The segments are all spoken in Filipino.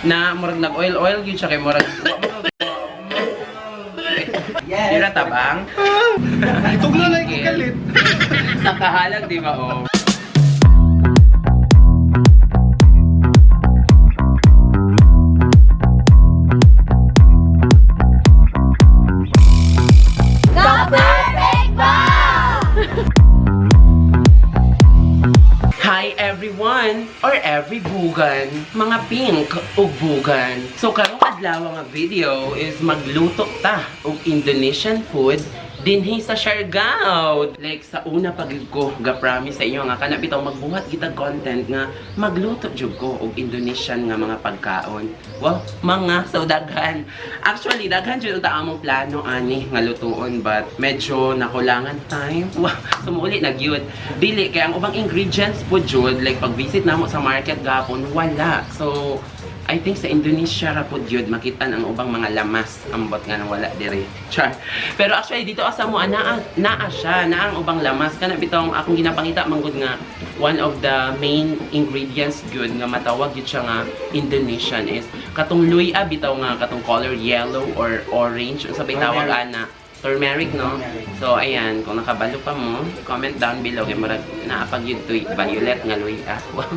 na murag nag-oil gyud siya kay murag yes. Dira tabang. Ituglo na ikalit. Sa kahalag di ba oh. Hi everyone, or every bugan, mga pink ug bugan. So karong adlaw nga video is magluto ta og Indonesian food dinhi sa Siargao. Like sa una pagid ko ga-promise sa inyo nga kana bitaw magbuhat kita content nga magluto jud ko og Indonesian nga mga pagkaon. Wow, mga so daghan. Actually daghan jud ta among plano ani nga lutuon but medyo nakulangan time. Wow, sumuli na gyud. Dili kay ang ubang ingredients po jud like pag visit namo sa market gapon wala. So I think sa Indonesia ra pud gyud makita ang ubang mga lamas ambot nga nang wala diri. Char. Pero actually dito asa mo naa siya na ang ubang lamas kana bitong akong ginapangita manggod nga one of the main ingredients gyud nga matawag gyud siya nga Indonesian is katong luya bitaw nga katong color yellow or orange unsa bay tawag ana turmeric no. So ayan kung nakabalo pa mo comment down below kay murag naapag yun to violet nga luya. Wow,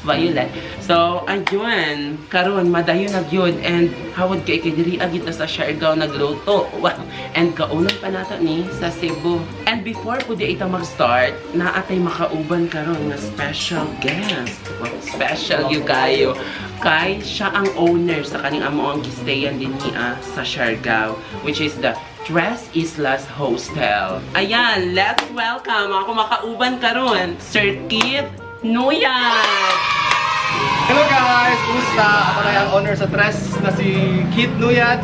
violet. So ayun karon madayon na gyud and hawod kay diri agit na sa Siargao nagluto. Wow, and kaunon pa nato ni sa Cebu. And before pud ita mag-start naatay makauban karon nga special guest. Wow, special gyud kayo kay siya ang owner sa kaning amo ang gistayan dinhi sa Siargao which is the Tres Islas Hostel. Ayan, let's welcome ako makauban karon Sir Keith Nuyat. Hello guys! Kumusta? Ako na yung owner sa Tres na si Keith Nuyat.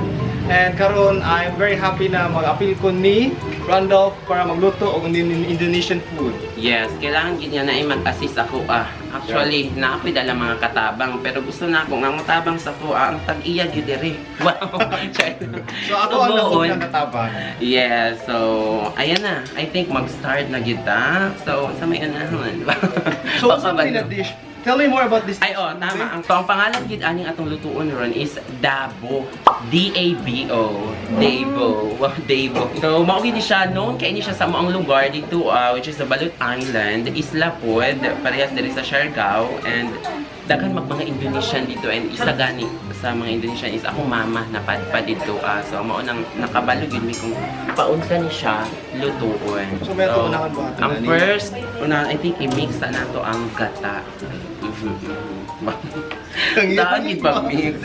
And karon I'm very happy na mag-appeal ko ni Randolph para magluto og Indonesian food. Yes, kailangan gid niya na mag-assist ako Actually, na ako'y dala mga katabang pero gusto na ako nga matabang sa ko ang tag-iya gyud diri. Wow. So ako ang buon. nakatabang. Yes, so ayan na. I think mag-start na gid ta. So sa may anahon. So something na dish. Tell me more about this. Ay, tama. Ang pangalan gid aning atong lutuon ron is Dabo. D-A-B-O. Dabo. Wow, Dabo. So, mao gid siya known kay ini siya sa moang lugar dito which is the Balut Island, Isla Pod, parehas diri sa Siargao and daghan mga Indonesian dito and isa gani sa mga Indonesian is akong mama na padpad dito so mao nang nakabalo gid mi kung paunsa ni siya lutuon. So, may ito unahan buhaton ang first, I think i-mix na nato ang gata. Daan gid pag-mix.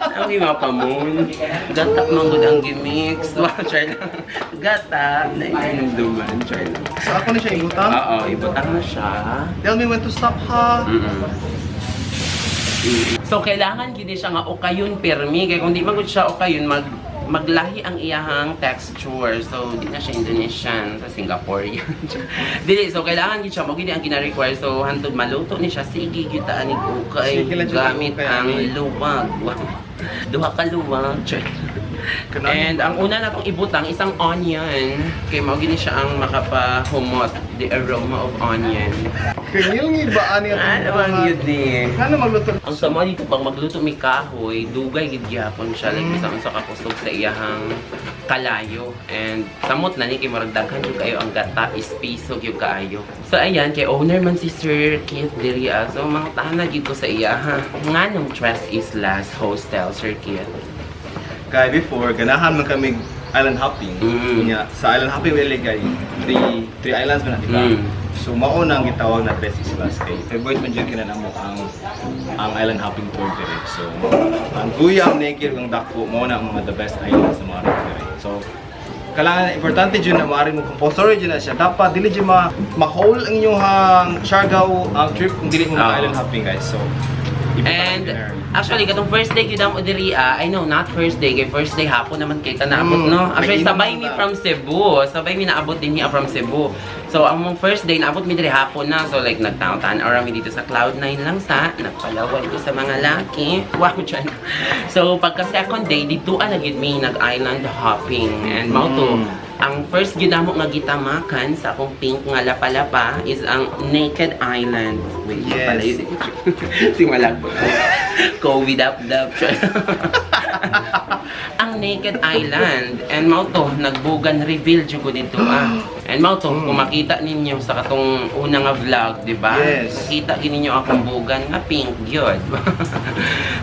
Ang mapamon. Gata manggod ang gimix. Char lang. Gata na inumduman. Char lang. So ako na siya ibutang? Oo, ibutang na siya. Tell me when to stop ha. So kailangan gid siya nga okayon permi kay kung di man gud siya okayon maglahi ang iyahang texture. So, di na siya Indonesian. Sa Singaporean. Dili. So, kailangan gid siya. Magiging ang gina-require. So, hantod maluto ni siya. Sige, gitaan ni Kukay. Gamit ang luwag. Wow. Duha ka luwag. And ang una natong ibutang isang onion. Kay magiging siya ang makapahumot. The aroma of onion. Kanyang iba ani ano bang yun eh. Ano magluto? Ang sama dito pag magluto may kahoy, dugay gid gyapon siya like bisan sa kakusog sa iyahang kalayo. And samot na ni kay murag daghan jud kayo ang gata is piso gyud kaayo. So ayan kay owner man si Sir Keith diri so mga tahan gid ko sa iya nganong Tres Islas Hostel Sir Keith. Kaya before ganahan man kami island hopping. Sa island hopping wala kay three islands man diba? So mao nang gitawag na Tres Islas kay favorite man jud kinanamo ang island hopping tour dire. So ang Guyam, Nekir, ang Dako mao na ang mga the best islands sa mga dire. So kailangan importante jud na maari mo compulsory jud na siya. Dapat dili jud ma-whole ang inyong Siargao ang trip kung dili mo island hopping guys. So and actually katong first day gyud mo diri I know not first day kay first day hapon naman kay naabot no. Actually sabay mi from Cebu. Sabay mi naabot din niya from Cebu. So ang mong first day naabot mi diri hapon na. So like nagtaon-taon or mi dito sa Cloud9 lang sa nagpalaway ko sa mga laki. Wow chan. So pagka second day dito na gyud mi nag-island hopping and mao to ang first ginamo nga gitamakan sa akong pink nga lapa-lapa is ang Naked Island. Wait, Yes. pala yun. Simalag. COVID up. Ang Naked Island. And mao to, nagbugan reveal jud ko dito And mao to, kung makita ninyo sa katong unang nga vlog, di ba? Yes. Nakita ninyo akong bugan nga pink gyud.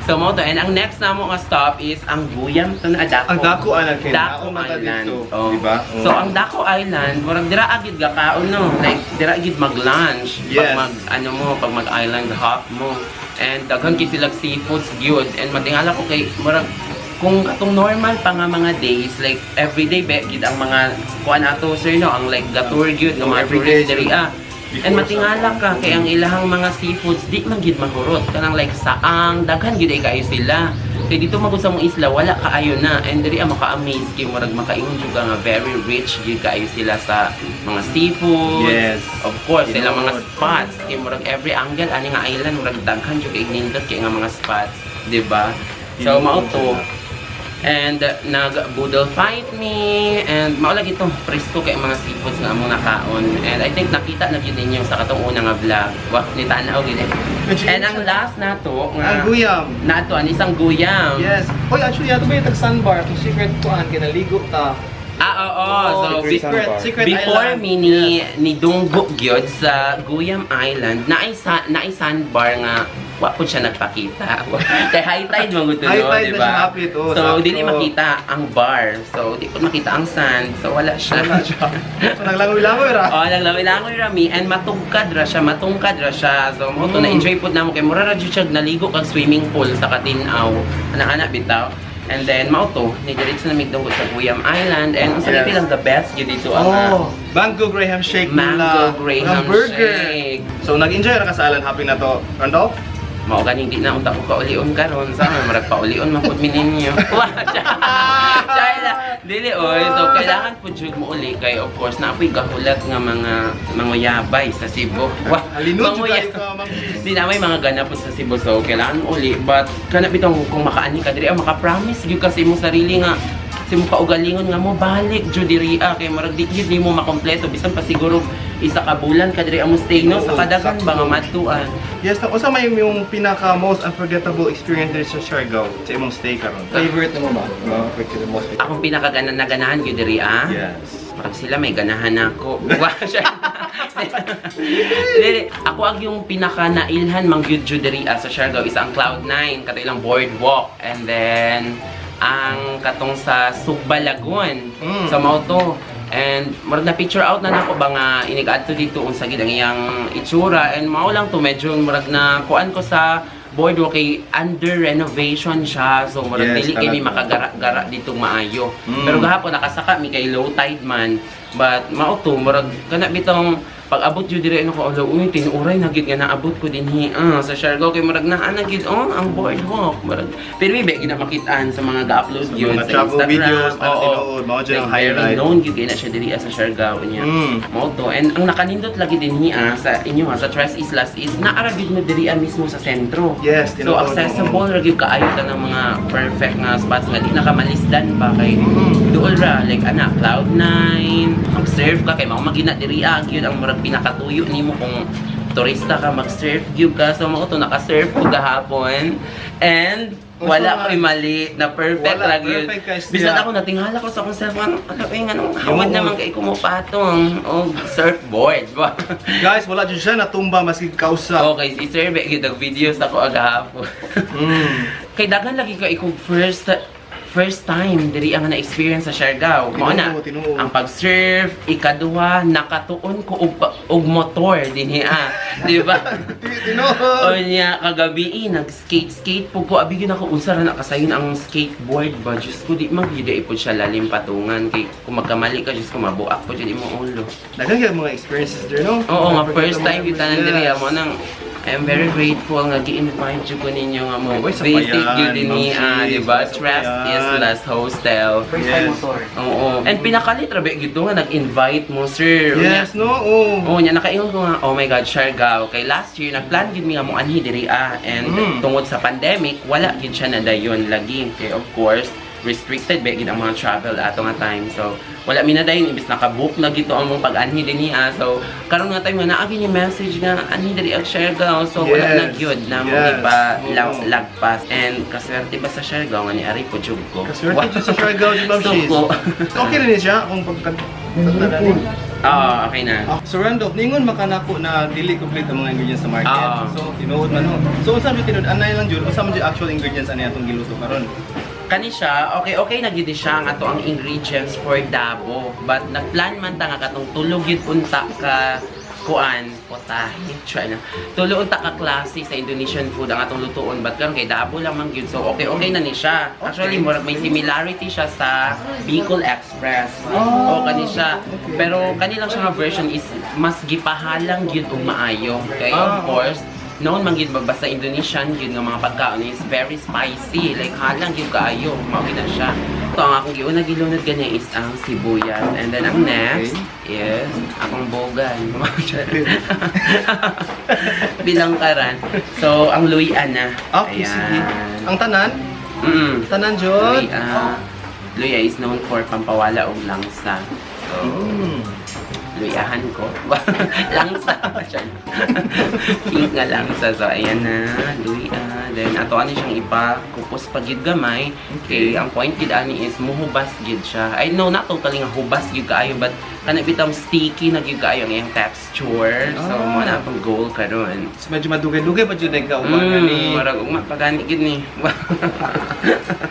So mao to, and ang next namo nga stop is ang Guyam to na Dako. Ang Dako Island kay Dako Dako mata Island. dito, Oh. di ba? So ang Dako Island, murag dira agid ga kaon no. Like dira agid mag-lunch Yes. pag mag-island hop mo. And daghan kay sila seafoods gyud and matingala ko kay murag kung katong normal pa nga mga days, like everyday gid ang mga kuan ato sir no, ang like gatur gyud ng mga Everyday, tourist diri before And matingala ka kay ang ilahang mga seafoods di man gid mahurot kanang like saang daghan gid ay kaayo sila. Kay dito magud sa mong isla wala kaayo na and diri maka-amaze kay murag makaingon jud ka nga very rich gid kaayo sila sa mga seafood. Yes. Of course, You sila know, mga spots. Kay murag every angle ani nga island murag daghan jud kay nindot kay nga mga spots, di ba? So mao to. And nag-boodle fight me and mao lagi to presto kay mga seafoods nga among nakaon. And I think nakita na gyud ninyo sa katong una nga vlog. Wa ni tanaw gid. And ang last nato Ang nga Guyam. nato ang isang guyam. Yes. Oy, actually, ato ba yung tag-sunbar? Itong secret kuan, kinaligo ta. Oo. So Secret before Island. me ni Dunggo gyud sa Guyam Island, naay sandbar nga wa po siya nagpakita. Kay high tide man gud High tide di na ba? siya hapit, oh, So sakto. dili makita ang bar. So di ko makita ang sand. So wala siya. So, naglangoy-langoy ra. Oh, naglawi-langoy rami and matungkad ra siya. So mo to na-enjoy pud namo kay mura ra jud siya naligo kag swimming pool sa Katinaw. Ana bitaw. And then mao to, ni diretso na midunggo sa Guyam Island and unsa Yes. lang the best gyud dito ang Oh, Mango Graham Shake Mango nila. Graham Ang burger. Shake. So, nag-enjoy ra ka sa island hopping na to, Randolph? Mao ganing di na unta ko kaulion karon sa marag paulion man pud mi ninyo. Wa siya. Dili oy, so kailangan pud jud mo uli kay of course na apoy gahulat nga mga manguyabay sa Cebu. Wa Alinog jud manguya- kayo ka, Ma'am Sis. Di na may mga ganap po sa Cebu so kailangan mo uli but kana bitong kung makaani ka diri maka-promise gyud kasi mo sarili nga si mo kaugalingon nga mo balik jud diri kay marag di gyud nimo makompleto bisan pa siguro isa ka bulan ka diri amo stay no sa Oo, kadagan sakto. ba nga matuan. Yes, na usa may yung pinaka most unforgettable experience diri sa Siargao sa imong stay karon. Favorite mo ba? Most Akong pinakaganahan gyud diri Yes. Parang sila may ganahan ako. Wa siya. Dili, ako ag yung pinaka nailhan mang gyud jud diri sa Siargao is ang Cloud9 kato ilang boardwalk and then ang katong sa Sugba Lagoon sa mao to. And marag na picture out na nako ba nga inigadto dito unsa gid ang iyang itsura and mao lang to medyo marag na kuan ko sa boardwalk kay under renovation siya so marag Yes, dili kay mi talaga. makagara-gara dito maayo. Pero gahapon nakasaka mi kay low tide man but mao to marag kana bitong pag abot jud dire ano ko uy tinuray na gid nga naabot ko dinhi sa Siargao kay marag naa na gid ang boardwalk marag pero mi gina makitaan sa mga ga-upload Sa yun mga sa travel Instagram. videos na Oo. tinuod, mao dyan ang Like, very highlight. known gid na siya diri sa Siargao niya. Mao to and ang nakanindot lagi dinhi sa inyo sa Tres Islas is naara gid mo diri mismo sa sentro. Yes, So tinuod, accessible ra gyud kaayo ka ng mga perfect nga spots nga di na ka malisdan pa kay duol ra like ana Cloud9 mag-surf ka kay mao magina diri gyud ang murag pinakatuyo nimo kung turista ka mag-surf gyud ka so mao to naka-surf ko gahapon and wala ko'y mali na perfect Wala, ra gyud. perfect ka siya. Bisan ako natingala ko sa akong cellphone ano nga hawad Yung- naman kay kumupatong og surfboard ba. Guys, wala jud siya natumba maski kausa. Okay, si Sir gyud ang videos ako agahapon. Kay daghan lagi ka ikog first time diri ang na-experience sa Siargao. Mao na Tinuod. ang pag-surf, ikaduha nakatuon ko og motor dinhi di ba? O Tinuod. niya kagabi nag-skate po ko abi gyud ako unsa ra nakasayon ang skateboard ba just ko di magida ipod siya lalim patungan kay kung magkamali ka just ko mabuak po jud imong ulo. Daghang gyud mga experiences there, no? Oo nga first time kita nang diri Yes. mo nang I'm very grateful nga gi-invite jud ko ninyo nga mo Oy, sa visit Payan, gyud dinhi Ma'am Sis, di ba? sa Trust Payan. Islas Hostel. Yes. Oo. And pinakalit ra ba gito nga nag-invite mo sir. Yes, no? Oh. Oo, nya nakaingon ko nga, oh my God, Siargao. Kay last year, nagplan gid mi nga mo anhi diri and tungod sa pandemic, wala gid siya na dayon lagi. Kay of course, restricted ba gid ang mga travel ato nga time. So wala mi na dayon imbis naka-book na gito ang mong pag-anhi dinhi so karon nga time nga naa gyud yung message nga anhi diri ang Siargao. So wala na gyud na mo ipa lagpas and kaswerte ba sa Siargao nga ni ari po jud ko. Kaswerte dyan sa Siargao, di ba, Shiz? Okay rin siya kung pagkatatanin. Okay na. So Randolph, ningon makanako na dili complete ang mga ingredients sa market. So tinuod man ho. So unsa man tinuod anay lang jud, unsa man jud actual ingredients ani atong giluto karon? Kani siya, okay na gid siya nga to ang ingredients for Dabo. But nagplan man ta nga katong tulog yun unta ka kuan, potahe, try na. Tulo unta ka klase sa Indonesian food ang atong lutuon, but karon kay Dabo lang man gyud. So okay na ni siya. Actually murag may similarity siya sa Bicol Express. O kani siya. Pero kani lang siya nga version is mas gipahalang gyud og maayo. Okay, of course. Noon man gyud basta Indonesian gyud nga mga pagkaon is very spicy, like halang gyud kaayo, mao na siya. Ito ang akong gilunod ganya is ang sibuyas, and then ang next is akong bogan. Bilangkaran. So ang luya na. Okay, sige. Ang tanan? Tanan jud. Luya is known for pampawala og langsa. So, luyahan ko. Langsa. Pink nga langsa. So, ayan na. Luya. Then, ato ani siyang ipakupos pa gid gamay. Okay, ang point gid ani is muhubas gid siya. I know, not totally nga hubas gid kaayo, but kana bitang sticky na gid kaayo ang iyang texture. So, mo na pang goal karon. So, medyo madugay-dugay pa jud ka umaga ni. Marag ugma pagani gid ni.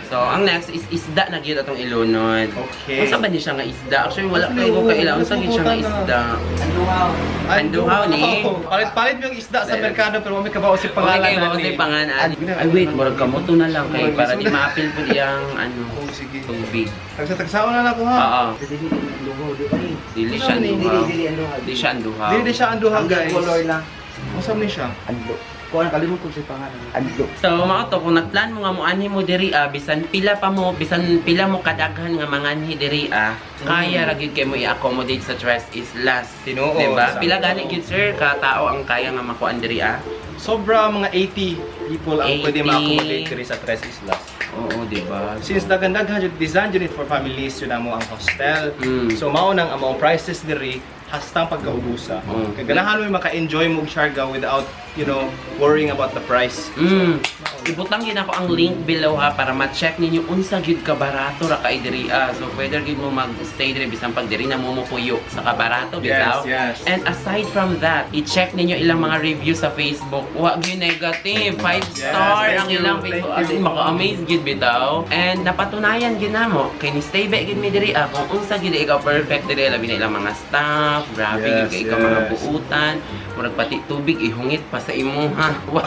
So, ang next is isda na gid atong ilunod. Okay. Unsa ba ni siya nga isda? Actually, wala pa ko kaila. Unsa gid siya nga isda? Anduhaw ni. Palit-palit yung isda sa merkado pero may kabaw si pangalan. Okay, kayo si pangalan. Ay, wait, murag kamoto na lang kay para di maapil po diyang sige. tubig. Tagsa-tagsaon na ako ha. Oo. Dili siya anduhaw. Dili siya anduhaw. Dili siya anduhaw, guys. Color lang. Unsa man siya? Adlo. Kung ano kalimutan ko si pangalan. Adlo. So, mga to, kung nagplan mo nga mo anhi mo diri bisan pila mo kadaghan nga manganhi diri kaya ra gyud kay mo i-accommodate sa Tres Islas. Tinuod. Diba? Pila gani gyud sir ka tao ang kaya nga makuan diri Sobra mga 80 people ang 80. pwede ma-accommodate diri sa Tres Islas. Oo, diba? Since daghan-daghan jud design jud it for families yun mo ang hostel. So mao nang among prices diri hastang pagkaubusa. Kay ganahan mo maka-enjoy mo og Siargao without, worrying about the price. Ibutang yun ako ang link below para ma-check ninyo unsa gyud ka barato ra kay diri So whether gyud mo mag-stay diri bisan pag diri na mumupuyo sa kabarato bitaw. Yes. And aside from that, i-check ninyo ilang mga review sa Facebook. Wa gyud negative, 5 star thank ang you, ilang thank Facebook. you. As in, maka-amaze gyud bitaw. And napatunayan gyud namo kay ni stay back gyud mi diri kung unsa gyud ikaw perfect diri labi na ilang mga staff, grabe gyud kay ikaw mga buutan, murag pati tubig ihungit pa sa imo ha. Wow.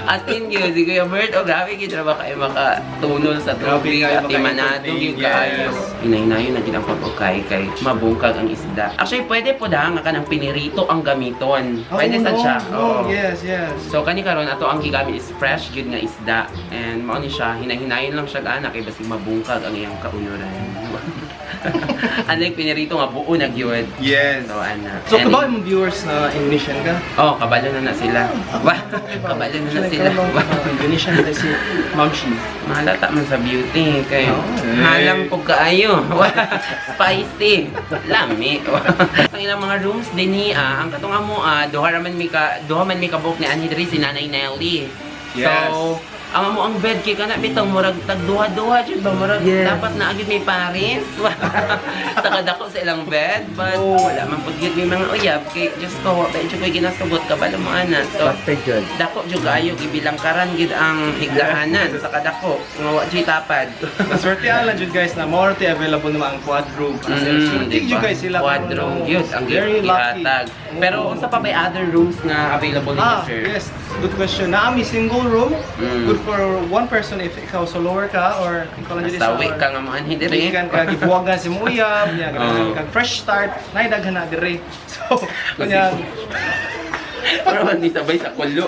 Atin gyud si Kuya Bert, grabe gyud ra ba kay makatunol sa tubig at imanado gyud kaayo. Hinay-nayon na gyud ang pagkukay kay mabungkag ang isda. Actually pwede po nga kanang pinirito ang gamiton. Pwede sad siya. Oh, yes. So kani karon ato ang gigamit is fresh gyud nga isda and mao ni siya hinay-hinayon lang siya ana kay basig mabungkag ang iyang kaunuran. Unlike pinirito nga buo na gyud. Yes. So ana. So kabaw mong viewers na Indonesian ka? Oh, kabalo na sila. Wah, kabalo na sila. Indonesian na si Ma'am Shi. Mahalata man sa beauty kay halang po kaayo. Wah, spicy. Lami. Ang ilang mga rooms dinhi ang katong amo duha man mi ka book ni Annie diri si Nanay Nelly. Yes. So, ang amo ang bed kay kana bitong murag tag duha-duha jud ba murag dapat na agad may pares. Sa kadako sa ilang bed but wala man pud gyud may mga uyab kay just ko wa medyo koy ginasugot kabalo mo ana. So dako jud kaayo gibilangkaran gid ang higdaanan sa kadako nga wa jud tapad. Swerte lang jud guys na more available naman ang quad room. Swerte jud guys sila. Quad room gyud ang very lucky. gihatag. Pero unsa pa may other rooms nga available dito sir? Yes. Good question. Naami single room. Good for one person if ikaw solower ka or ikaw lang dito sa Sawi ka nga manhi diri. Ikan ka gibuwagan si Muyab, niya kag fresh start, nay daghan na diri. So, kanya Pero hindi sabay sa kulo.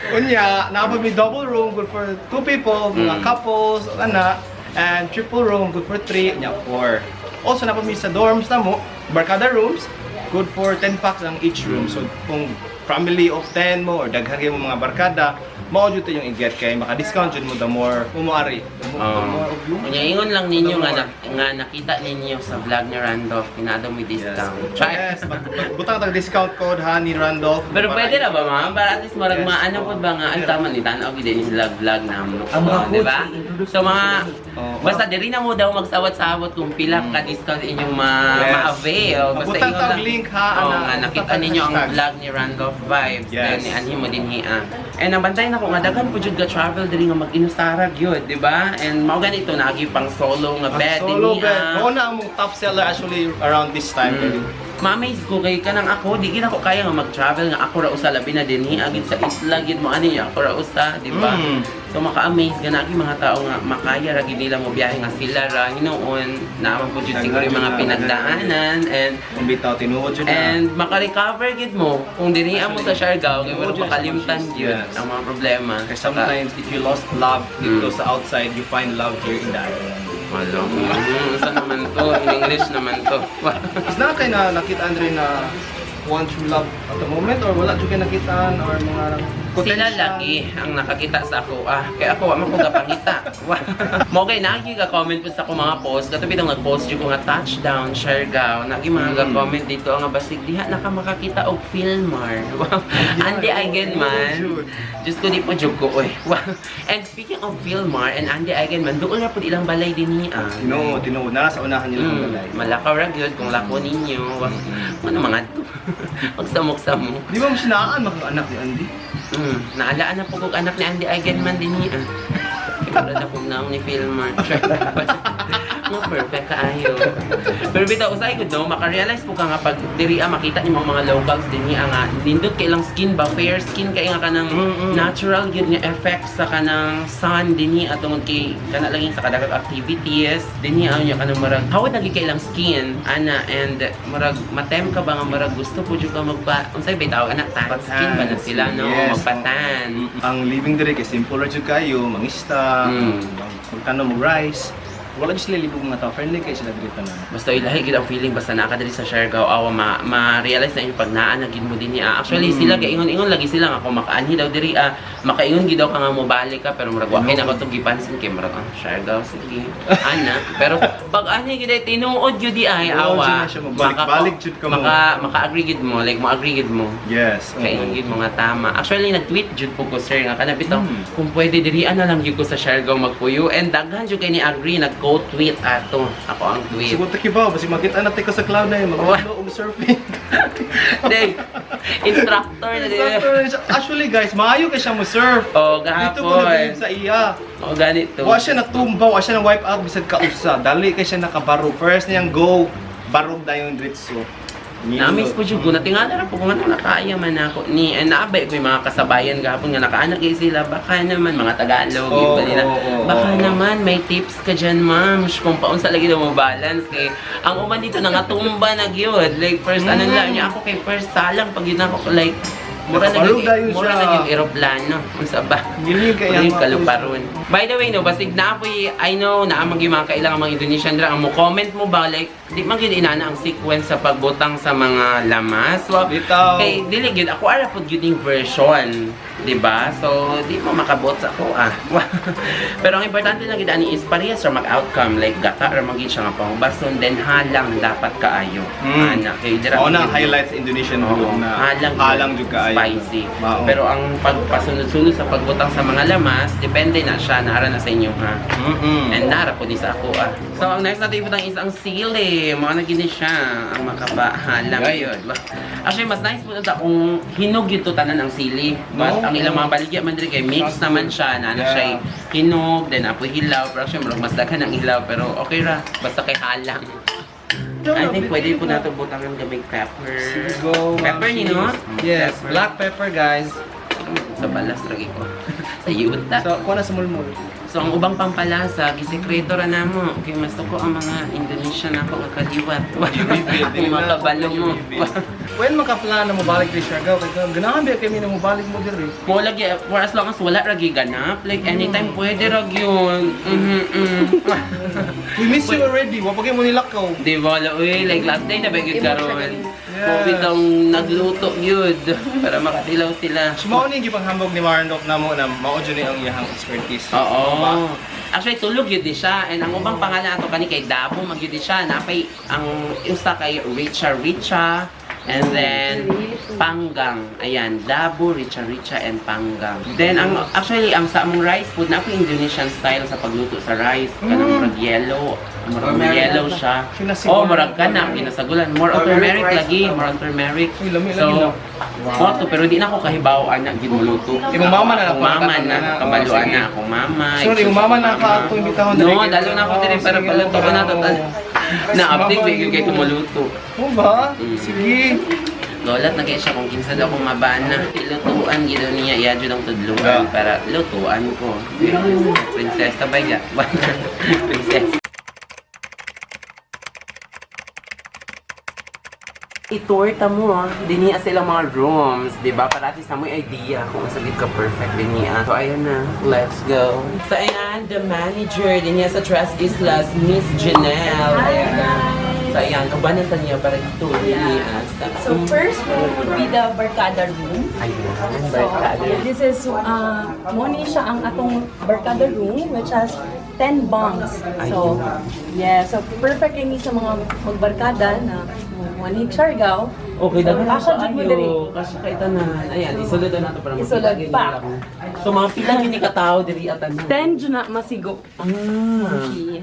Unya, naabot mi double room good for 2 people, mga couples, ana, and triple room good for 3, nya 4. Also naabot mi sa dorms na mo, barkada rooms, good for 10 packs ang each room. So kung family of 10 mo or daghan kayo mo mga barkada, mao jud yung i-get kay maka-discount jud mo the more umuari. Kanya ingon lang ninyo nga nakita ninyo sa vlog ni Randolph, pinado mo discount. Try. Yes, butang tag discount code ha ni Randolph. Pero pwede na ba, ma'am? Para at least marag Yes. maano po ba nga, ay tama ni tanaw gid ni sila vlog na mo. Ang mga di ba? foods, i-introduce So mga Oh, basta diri na mo daw magsawat-sawat kung pila ka discount inyong Yes. ma-avail. Basta Butang ingon tag lang. link ha, Oo, ana. nga nakita Butang tag ninyo ang hashtag. vlog ni Randolph Vibes. Yes. Then ni anhi mo din hiya. And nabantayan ako nga daghan po jud ka travel diri nga mag-inusarag yun, di ba? And mao ganito naagi pang solo nga bed Solo din bed. hiya. Mao na ang top seller actually around this time. Ma-amaze ko kay kanang ako, di gid ako kaya nga mag-travel nga ako ra usa labi na dinhi agid sa isla gid mo ani ako ra usa, di ba? So maka-amaze ganagi mga tao nga makaya ra gid nila mo biyahe nga sila ra hinuon naman po jud siguro yung mga pinagdaanan Kung bitaw tinuod jud na. and maka-recover gid mo kung dinhi mo sa Siargao kay wala Oo, makalimtan yes. gyud ang mga problema. Kasi sometimes if you lost love dito sa outside, you find love here in the island. Hello. Saan naman to? In English naman to. Is na kay na nakita Andre na one true love at the moment or wala jud kay nakitaan or mga Sila lagi ang nakakita sa ako. Kaya ako, wala ko kapangita. Mo kay nagi ka comment po sa ako mga post. Katabi itong nag-post yung ko nga touchdown, Siargao. Nagi mga comment dito nga basig diha na ka makakita og Philmar. Wow. Andy Eigenman. Diyos ko di po jug ko. And speaking of Philmar and Andy Eigenman, doon na po ilang balay din niya. Tinuod na sa unahan nila ang balay. Malakaw ra gyud kung lako ninyo. Ano mga to? Magsamok-samok. Di ba mo sinaan anak ni Andy? Naalaan na po kong anak ni Andy Eigenman din niya. Kaya na kong naong ni Philmar. Nga perfect kaayo. Pero bitaw, usay ko no, makarealize po ka nga pag diri makita ni mga locals din niya nga nindot kay ilang skin ba, fair skin kay nga kanang natural gyud nga effect sa kanang sun din niya atong kay kana laging sa kadagang activities din niya anya kanang marag hawad lagi kay ilang skin ana and marag matem ka ba nga marag gusto po jud ka magpa unsay bitaw anak tan skin ba na sila no magpatan. Ang living dire kay simple ra jud kayo, mangista, magtanong mo rice. Wala jud sila libog mga tao, friendly kay sila diri tanan. Basta ilahi gid ang feeling basta naa ka diri sa Siargao awa ma-realize na inyo pag naa na gid mo dinhi. Actually sila kay ingon lagi sila nga kung makaanhi daw diri makaingon gid daw ka nga mobalik ka pero murag wa kay na ko tong gipansin kay murag Siargao sige. Ana pero pag ani gid ay tinuod gyud di ay awa. Balik jud ka mo. Maka-agree gid mo like mo-agree gid mo. Yes. Kay ingon gid mo nga tama. Actually nag-tweet jud po ko sir nga kana bitaw kung pwede diri na lang gyud ko sa Siargao magpuyo and daghan jud kay ni agree tweet ato. Ako ang tweet. Sugot ki ba basi makita na ko sa cloud na maglo og surfing. Day, instructor na din. Actually guys, maayo kay siya mo surf. Oh, Dito ko gahapon. na sa iya. Oh, ganito. Wa siya natumbaw, wa siya na wipe out bisag kausa. Dali kay siya nakabaro. First niyang go, barog dayon diretso. Namiss po jud ko natingala ra po kung ano nakaya man ako ni naabay ko yung mga kasabayan gahapon nga nakaanak kay sila baka naman mga Tagalog iba nila. Baka naman may tips ka diyan ma'am kung paunsa lagi daw mo balance kay ang uban dito nangatumba na gyud like first ano lang niya ako kay first salang pag yun ako like mura na yung eroplano unsa ba Gili kay yung kaluparon. By the way no basig na apoy I know na ang mga kailangan mga Indonesian dra ang mo comment mo ba like di man gyud inana ang sequence sa pagbutang sa mga lamas. So, kay dili gyud ako ara pud gyud yung version, di ba? So di mo makabot sa ako Pero ang importante lang gyud ani is parehas ra mag-outcome like gata ra magin siya nga pangbason then halang dapat kaayo. Ana kay dira. Una highlights Indonesian food na halang jud kaayo. Spicy. Pero ang pagpasunod-sunod sa pagbutang sa mga lamas, depende na siya, naara na sa inyo ha. And nara po di sa ako So ang next natin ibutang is ang sili. Mga na gini siya, ang makabahalang yun. Actually mas nice po na kung hinog yun to tanan ang sili. But ang ilang mga baligya man diri kay mix naman siya, na siya hinog, then apoy hilaw. Pero actually mas daghan ang hilaw, pero okay ra, basta kay halang. I think pwede po natin butang ng gamig pepper. Pepper ni no? Yes, black pepper guys. Sa balas lagi ko. Sa yuta. So, kuha na sa mulmul. So ang ubang pampalasa, gisekreto ra namo. Kay mas ko ang mga Indonesian ako nga kaliwat. Kung makabalo mo. When makaplano mo balik kay Siargao, kay ganahan ba kami na mo balik mo diri? Mo lagi for as long as wala ra giganap, like anytime pwede ra gyud. We miss you already. Wa pagay mo nilakaw. Di ba, uy, like last day na ba gyud karon. Yes. Bitong nagluto yun para makatilaw sila. So, mao ni gipanghambog ni Marnok na mo na mao dyan ang iyang expertise. Oo. Actually, tulog yun di siya. And ang ubang pangalan ato kani kay Dabo, mag yun di siya. Napay, ang usa kay Richa. And then, Panggang. Ayan, Dabo, Richa, and Panggang. Then, actually, ang sa among rice food, na Indonesian style sa pagluto sa rice. Kanang murag yellow. Murag yellow siya. Oh, murag ka na, pinasagulan. More on turmeric lagi, more on turmeric. Uy, lami lagi na. So, pero di na ako kahibaw anak ginuluto. Imong mama na Akong mama na, kabaluan na akong mama. Sorry, yung mama na ako imbitahon No, dalo na ako din para paluto ko na total. Na-update ko yung kay kumuluto. Oo ba? Sige. Lolat na kaya siya kung kinsa daw akong mabana. Lutuan gino niya, iyadyo ng tudluan para lutuan ko. Princess, tabay ya. Princess. Itorta mo, diniya silang mga rooms, di ba? Para at least na mo yung idea kung masagit ka perfect diniya. So, ayan na. Let's go. So, ayan, the manager diniya sa Tres Islas, Miss Janelle. Ayan. So, ayan, kabanatan niya para ito diniya. So first room would be the Barkada room. Ayan, So barkada. this is moni siya ang atong Barkada room which has 10 bunks. So yeah, so perfect ini sa mga magbarkada na manhig Siargao. Okay, So, dahil na kasha jud mo diri. Kasi kay tanan. Ayan, isulod na ito para Isulod makita pa. nila. So, mga pila gini katao diri atan. 10 jud na masigo. Ah. Okay.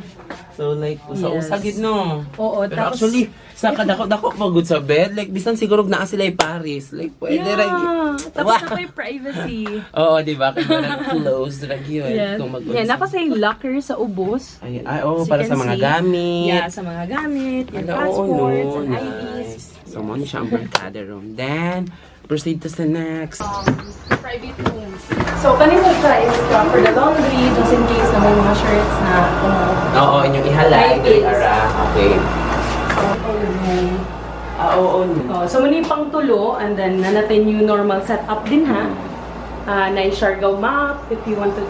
So like, usa-usa Yes. gid no. Oo, Pero tapos- actually, sa kadako-dako pagod sa bed, like bisan siguro naa sila yung Paris. Like pwede ra Yeah. Tapos Wow. na may privacy. Oo, di ba? Kaya nag-close ra gyud Yes. kung mag-unsa. Yeah, napa sa yung locker sa ubos. Oo, As you para can sa mga see. gamit. Yeah, sa mga gamit, yung Ala, oo, passports, no. and IDs. Nice. So, mo ni siya ang barkada room. Then, proceed to the next. Private rooms. So, kanina siya is for the laundry, just in case na may mga shirts na Oo, inyong ihalay. Private. Ara, okay. Oo, no. So, muna yung pang tulo, and then natin yung normal setup din ha. Na yung Siargao map, if you want to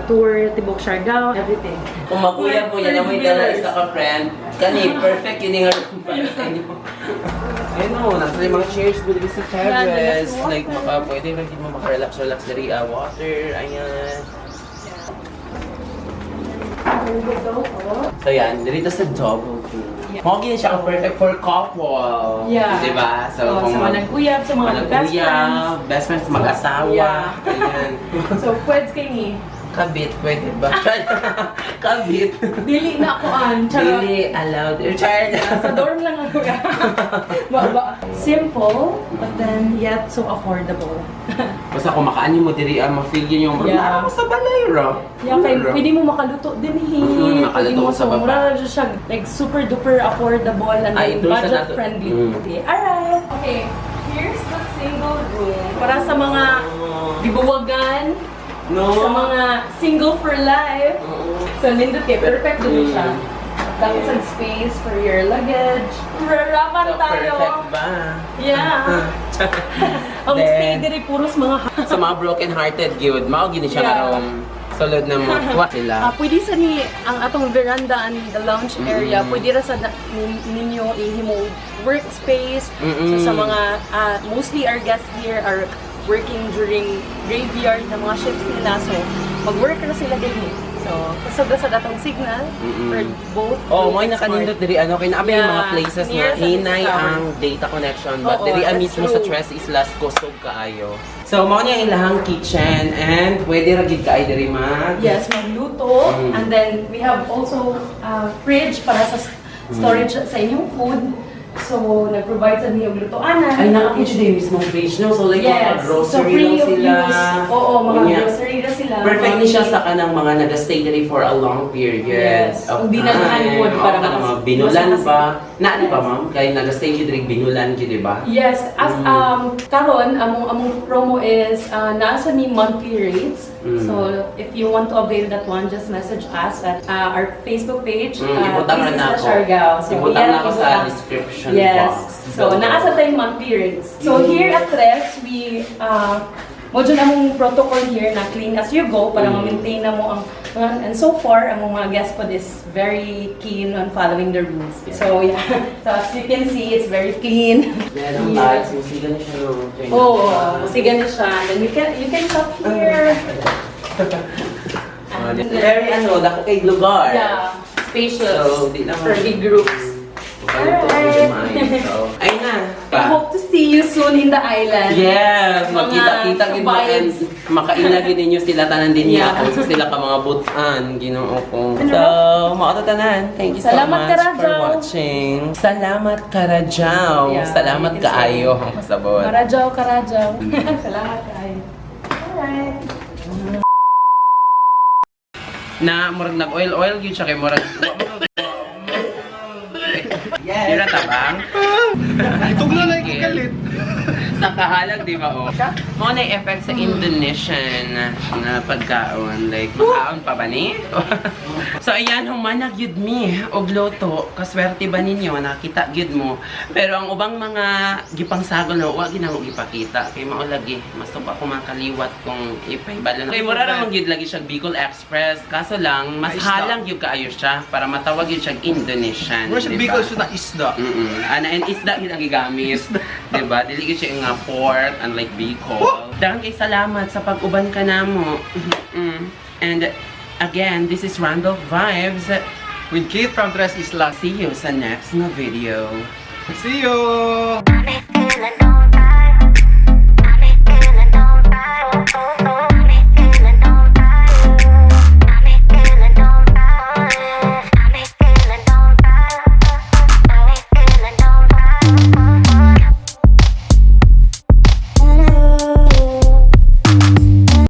tour Tibok Siargao, everything. Kung makuya po yan, may dala isa ka friend. Kani, perfect yun nga room para sa inyo. Ayun o, nasa yung mga chairs po dito sa terrace. Yeah, Like, pwede rin din mo makarelax-relax dali. Water, ayan. So yan, dito sa double pool. Mga gini siya ang perfect for couple. Yeah. Diba? So, sa mga nag-uyab, sa mga best friends. Best friends, mag-asawa. Yeah. Ayan. So, pwede kayo ni. Kabit, pwede ba? Kabit. Dili na ako charot. Really allowed. Child. Sa dorm lang ako ya. Simple, but then yet so affordable. Basta kung makaani mo diri, ma-feel yun yung Yeah. sa balay, ro. Yeah, kay pwede mo makaluto din makaluto Pwede mo sa baba. mura siya siya like super duper affordable and Ay, ito sa budget nato- friendly. Mm. Okay, alright. Okay, here's the single room. Para sa mga bibuwagan, No. sa mga single for life. So, nindot kayo. Perfect din siya. Tapos ang space for your luggage. Rarapan So, tayo. perfect ba? Yeah. Ang Then, stay diri puros mga sa mga broken-hearted gyud, mao gini siya Yeah. karong sulod na mo. Wa sila. pwede sa ni ang atong veranda and the lounge area, pwede ra sa ninyo ihimo workspace. So sa mga mostly our guests here are working during graveyard na mga shifts nila. So mag-work na sila din. So kasabda sa datong signal for both. Oh, mo both nakanindot export. diri ano kay naabi yung mga Yeah, places near na sa hinay Tower. ang data connection but Oo, diri that's mismo sa true. Tres Islas kusog kaayo. So mao niya ilahang kitchen and pwede ra gid kaay diri mag. Yes, magluto. And then we have also fridge para sa storage sa inyong food. So, nag-provide sa niyo lutoanan. Ay, nakakit din mismo fridge, no? So, like, mga grocery free lang of sila. use. Oo, mga Kunya. grocery na sila. Perfect ni siya Mga- sa kanang mga nag-stay diri for a long period. Yes. of Kung di na time. nakalimod para Oo, kanang mga makas- binulan makas- ba? Naano ba, ma'am? Kaya nag-stay gid diri binulan gid, di ba? Yes, as karon among promo is nasa ni monthly rates. So if you want to avail that one, just message us at our Facebook page. Ibutang This na is na the ako. Siargao. So, Ibutang yeah, na ako sa ibutang. description Yes. box. So naasa tayong monthly rates. So here at Tres, we mo dyan among protocol here na clean as you go para ma-maintain na mo ang and so far among mga guests pod is very keen on following the rules. So yeah, so as you can see, it's very clean. Merong Yeah. tayo, susigan na siya no? Oh, sige na siya. Then you can shop here. Very dako kay lugar. Yeah, spacious So, di naman. for big groups. Alright. So, ayun na. I hope to see you soon in the island. Yes, Mga magkita-kita gid mo and vibes. makailagi ninyo sila tanan din niya Yeah. kung sila ka mga butan Ginoo ko. So, mao tanan. Thank you so Salamat, much for Karajaw. watching. Salamat Karajaw. Yeah, Salamat thank you so kaayo ang pasabot. Karajaw, Karajaw. Salamat kayo. Alright. Na murag nag-oil gyud siya kay murag Yes. Yun na tabang. Tuglo na yung kalit. Sa kahalag, di ba, oh? Mo na yung effect sa Indonesian na pagkaon. Like, makaon pa ba ni? So, ayan, humanag yun mi. Og loto, kaswerte ba ninyo? Nakita yun mo. Pero ang ubang mga gipang sagol na huwag ginang ipakita. Kaya maulagi, mas pa ako makaliwat kung ipaibala na. Kaya mura naman yun lagi siya Bicol Express. Kaso lang, mas halang yun kaayo siya para matawag yun siya Indonesian. Mura siya diba? Bicol siya na isda. Ana and isda yun ang gigamit. Diba? Dili gyud siya nga pork unlike Bicol. Daghang kay salamat sa pag-uban ka namo. And again, this is Randolph Vibes. With Kate from Tres Islas. See you sa next na video. See you!